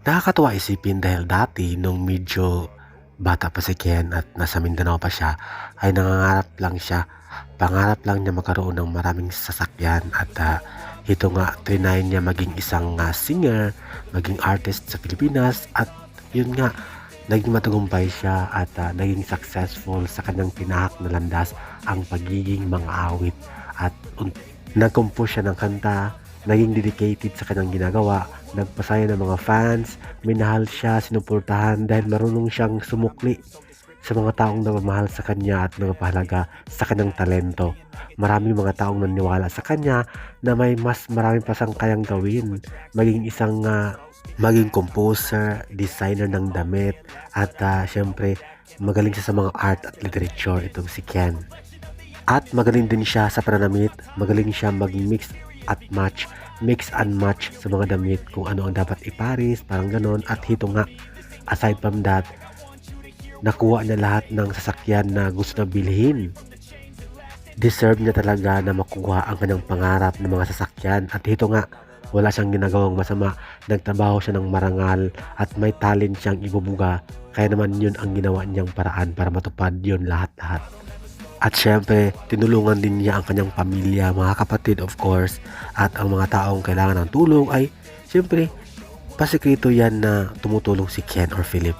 Nakakatuwa isipin dahil dati nung medyo bata pa si Ken at nasa Mindanao pa siya, ay nangangarap lang siya. Pangarap lang niya magkaroon ng maraming sasakyan at ito nga, triny niya maging isang singer, maging artist sa Pilipinas at yun nga, naging matagumpay siya at naging successful sa kanyang tinahak na landas ang pagiging mang-awit at nag-compose siya ng kanta, naging dedicated sa kanyang ginagawa, nagpasaya ng mga fans, minahal siya, sinuportahan dahil marunong siyang sumukli sa mga taong nagmamahal sa kanya at nagpapahalaga sa kanyang talento. Maraming mga taong naniwala sa kanya na may mas marami pa siyang kayang gawin, maging isang maging composer, designer ng damit at syempre magaling siya sa mga art at literature itong si Ken. At magaling din siya sa pananamit, magaling siya mag-mix at mix and match sa mga damit kung ano ang dapat iparis, parang ganon. At hito nga, aside from that, nakuha niya lahat ng sasakyan na gusto na bilhin. Deserve niya talaga na makuha ang kanyang pangarap ng mga sasakyan. At hito nga, wala siyang ginagawang masama. Nagtrabaho siya ng marangal at may talent siyang ibubuga. Kaya naman yun ang ginawa niyang paraan para matupad yun lahat-lahat. At syempre, tinulungan din niya ang kanyang pamilya, mga kapatid of course, at ang mga taong kailangan ng tulong ay syempre, pasikreto yan na tumutulong si Ken or Philip.